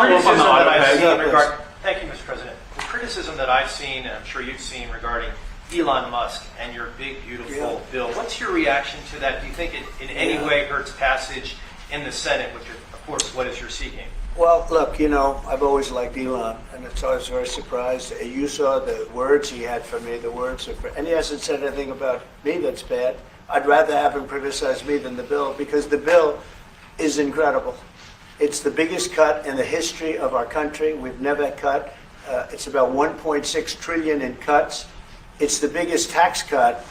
criticism that I've seen Yeah, thank you, Mr. President. The criticism that I've seen, and I'm sure you've seen, regarding Elon Musk and your big, beautiful bill. What's your reaction to that? Do you think it in any way hurts passage in the Senate, which, of course, what is you're seeking? Well, look, I've always liked Elon, and it's always very surprised. You saw the words he had for me, and he hasn't said anything about me that's bad. I'd rather have him criticize me than the bill, because the bill is incredible. It's the biggest cut in the history of our country. We've never cut. It's about 1.6 trillion in cuts. It's the biggest tax cut.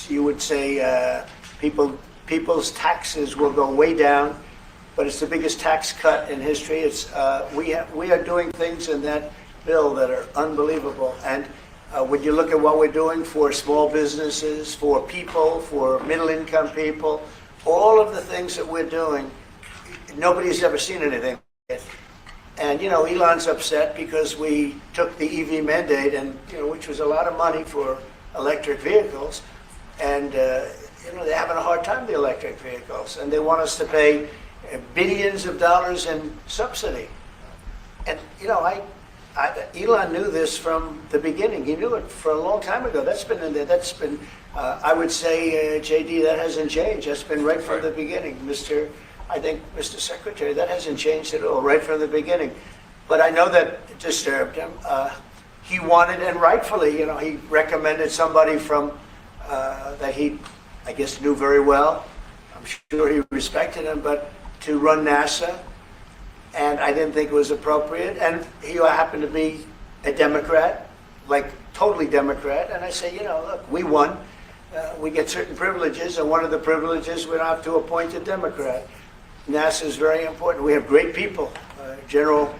You would say, people's taxes will go way down. But it's the biggest tax cut in history. We are doing things in that bill that are unbelievable. And when you look at what we're doing for small businesses, for people, for middle-income people, all of the things that we're doing, nobody's ever seen anything like it. And Elon's upset because we took the EV mandate, and which was a lot of money for electric vehicles, and they're having a hard time with the electric vehicles, and they want us to pay billions of dollars in subsidy. And Elon knew this from the beginning. He knew it for a long time ago. That's been in there. I would say, JD, that hasn't changed. That's been right from the beginning. Mr. Secretary, that hasn't changed at all, right from the beginning. But I know that disturbed him. He wanted, and rightfully, he recommended somebody from that he, I guess, knew very well. I'm sure he respected him, but to run NASA, and I didn't think it was appropriate. And he happened to be a Democrat, like totally Democrat. And I say, look, we won. We get certain privileges, and one of the privileges, we don't have to appoint a Democrat. NASA is very important. We have great people. General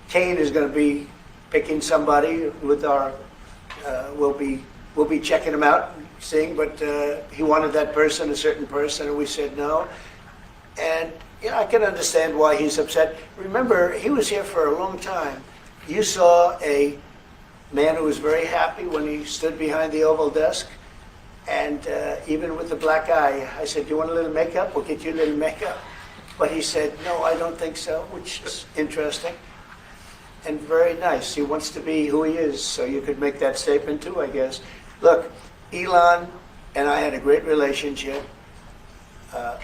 Kane is going to be picking somebody with our. We'll be checking him out, seeing. But he wanted that person, a certain person, and we said no. And I can understand why he's upset. Remember, he was here for a long time. You saw a man who was very happy when he stood behind the Oval desk, and even with the black eye, I said, "Do you want a little makeup? We'll get you a little makeup." But he said, "No, I don't think so," which is interesting and very nice. He wants to be who he is, so you could make that statement too, I guess. Look, Elon and I had a great relationship.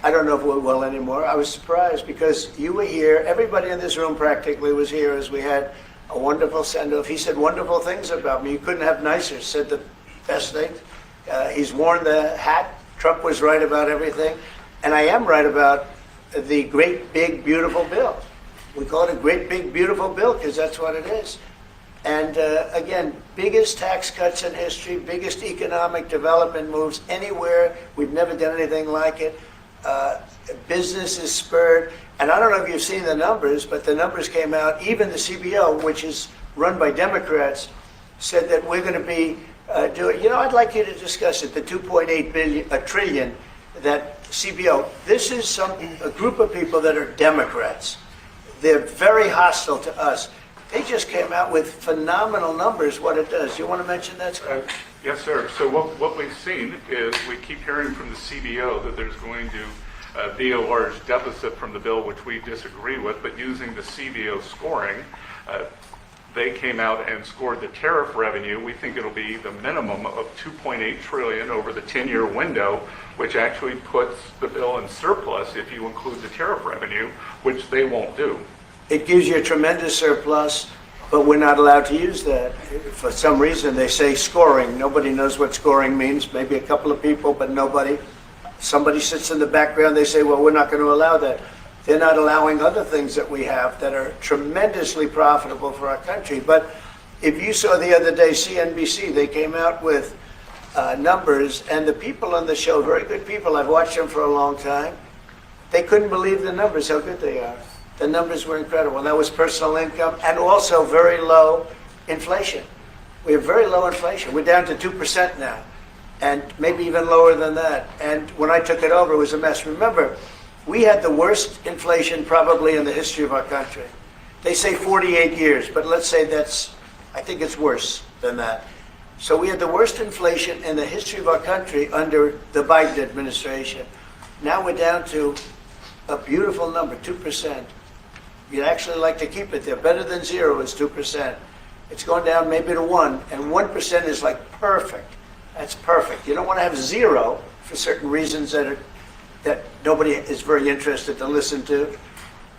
I don't know if we're well anymore. I was surprised because you were here. Everybody in this room practically was here as we had a wonderful send-off. He said wonderful things about me. You couldn't have nicer. Said the best thing. He's worn the hat. Trump was right about everything. And I am right about the great, big, beautiful bill. We call it a great, big, beautiful bill because that's what it is. And again, biggest tax cuts in history, biggest economic development moves anywhere. We've never done anything like it. Business is spurred. And I don't know if you've seen the numbers, but the numbers came out. Even the CBO, which is run by Democrats, said that we're going to be doing, I'd like you to discuss it, the 2.8 trillion, that CBO. This is a group of people that are Democrats. They're very hostile to us. They just came out with phenomenal numbers, what it does. You want to mention that, Scott? Yes, sir. So what we've seen is we keep hearing from the CBO that there's going to be a large deficit from the bill, which we disagree with, but using the CBO scoring, they came out and scored the tariff revenue. We think it'll be the minimum of 2.8 trillion over the 10-year window, which actually puts the bill in surplus if you include the tariff revenue, which they won't do. It gives you a tremendous surplus, but we're not allowed to use that. For some reason, they say scoring. Nobody knows what scoring means. Maybe a couple of people, but nobody. Somebody sits in the background, they say, well, we're not going to allow that. They're not allowing other things that we have that are tremendously profitable for our country. But if you saw the other day, CNBC, they came out with numbers, and the people on the show, very good people, I've watched them for a long time, they couldn't believe the numbers, how good they are. The numbers were incredible. That was personal income and also very low inflation. We have very low inflation. We're down to 2% now, and maybe even lower than that. And when I took it over, it was a mess. Remember, we had the worst inflation probably in the history of our country. They say 48 years, but let's say I think it's worse than that. So we had the worst inflation in the history of our country under the Biden administration. Now we're down to a beautiful number, 2%. You'd actually like to keep it there. Better than 0 is 2%. It's going down maybe to 1, and 1% is like perfect. That's perfect. You don't want to have 0 for certain reasons that nobody is very interested to listen to.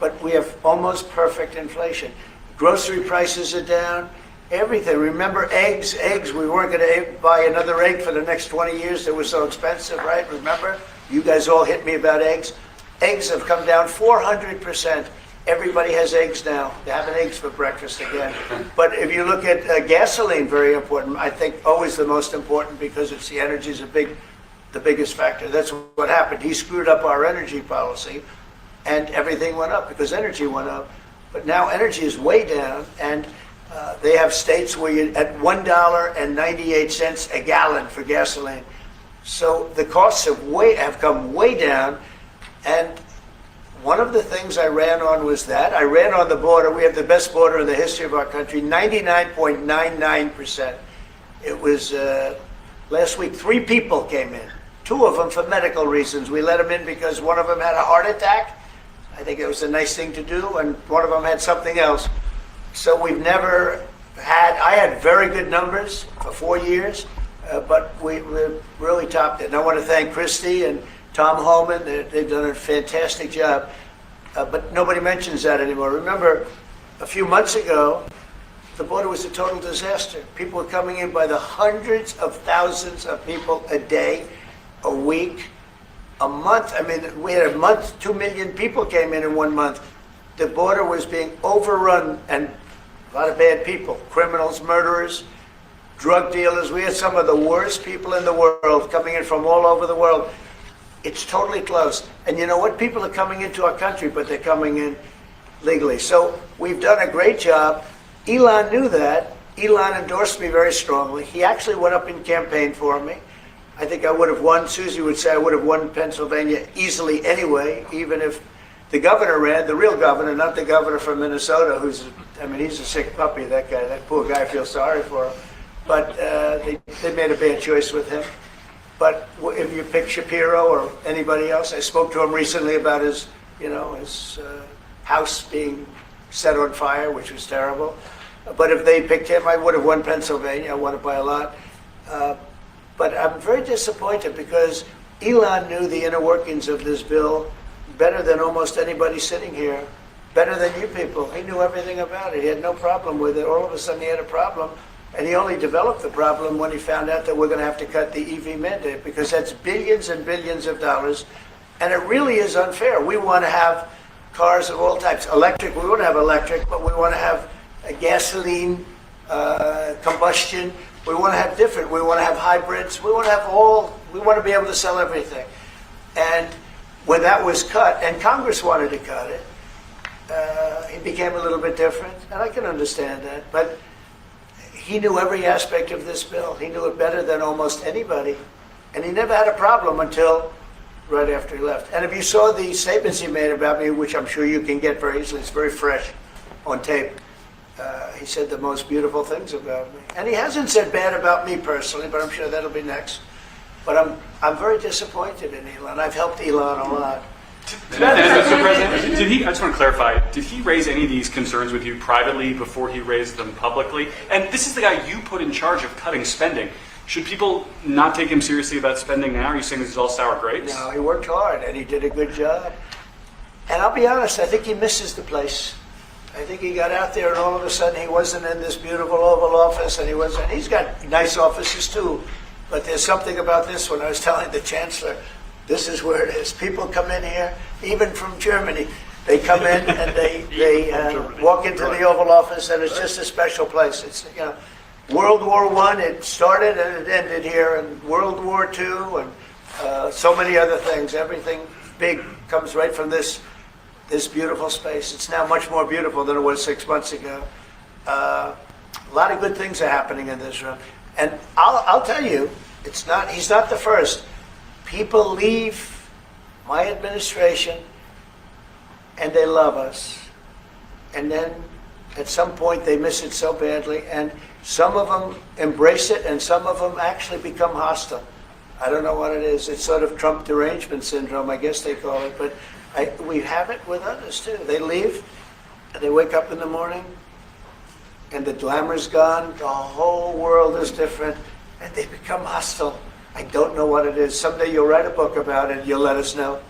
But we have almost perfect inflation. Grocery prices are down. Everything. Remember eggs? Eggs, we weren't going to buy another egg for the next 20 years. They were so expensive, right? Remember? You guys all hit me about eggs. Eggs have come down 400%. Everybody has eggs now. They're having eggs for breakfast again. But if you look at gasoline, very important. I think always the most important because it's the energy is the biggest factor. That's what happened. He screwed up our energy policy, and everything went up because energy went up. But now energy is way down, and they have states where you're at $1.98 a gallon for gasoline. So the costs have come way down, and one of the things I ran on was that. I ran on the border. We have the best border in the history of our country, 99.99%. It was last week, 3 people came in, 2 of them for medical reasons. We let them in because one of them had a heart attack. I think it was a nice thing to do, and one of them had something else. So we've never I had very good numbers for 4 years, but we really topped it. And I want to thank Christie and Tom Holman. They've done a fantastic job. But nobody mentions that anymore. Remember, a few months ago, the border was a total disaster. People were coming in by the hundreds of thousands of people a day, a week, a month. I mean, we had a month, 2 million people came in 1 month. The border was being overrun, and a lot of bad people, criminals, murderers, drug dealers. We had some of the worst people in the world coming in from all over the world. It's totally closed. And you know what? People are coming into our country, but they're coming in legally. So we've done a great job. Elon knew that. Elon endorsed me very strongly. He actually went up and campaigned for me. I think I would have won. Susie would say I would have won Pennsylvania easily anyway, even if the governor ran, the real governor, not the governor from Minnesota, he's a sick puppy, that guy. That poor guy, I feel sorry for him. But they made a bad choice with him. But if you pick Shapiro or anybody else, I spoke to him recently about his house being set on fire, which was terrible. But if they picked him, I would have won Pennsylvania. I won it by a lot. But I'm very disappointed because Elon knew the inner workings of this bill better than almost anybody sitting here, better than you people. He knew everything about it. He had no problem with it. All of a sudden he had a problem. And he only developed the problem when he found out that we're going to have to cut the EV mandate because that's billions and billions of dollars. And it really is unfair. We want to have cars of all types. Electric, we want to have electric, but we want to have a gasoline, combustion. We want to have different. We want to have hybrids. We want to have we want to be able to sell everything. And when that was cut, and Congress wanted to cut it, it became a little bit different. And I can understand that. But he knew every aspect of this bill. He knew it better than almost anybody. And he never had a problem until right after he left. And if you saw the statements he made about me, which I'm sure you can get very easily, it's very fresh on tape, he said the most beautiful things about me. And he hasn't said bad about me personally, but I'm sure that'll be next. But I'm very disappointed in Elon. I've helped Elon a lot. Mr. President, I just want to clarify, did he raise any of these concerns with you privately before he raised them publicly? And this is the guy you put in charge of cutting spending. Should people not take him seriously about spending now? Are you saying this is all sour grapes? No, he worked hard and he did a good job. And I'll be honest, I think he misses the place. I think he got out there and all of a sudden he wasn't in this beautiful Oval Office, and he's got nice offices too. But there's something about this one. I was telling the Chancellor, this is where it is. People come in here, even from Germany. They come in and they walk into the Oval Office, and it's just a special place. It's World War I, it started and it ended here, and World War II, and so many other things. Everything big comes right from this beautiful space. It's now much more beautiful than it was 6 months ago. A lot of good things are happening in this room, and I'll tell you, he's not the first. People leave my administration and they love us. And then at some point they miss it so badly, and some of them embrace it and some of them actually become hostile. I don't know what it is. It's sort of Trump derangement syndrome, I guess they call it. But we have it with others too. They leave and they wake up in the morning, and the glamour's gone, the whole world is different, and they become hostile. I don't know what it is. Someday you'll write a book about it, you'll let us know.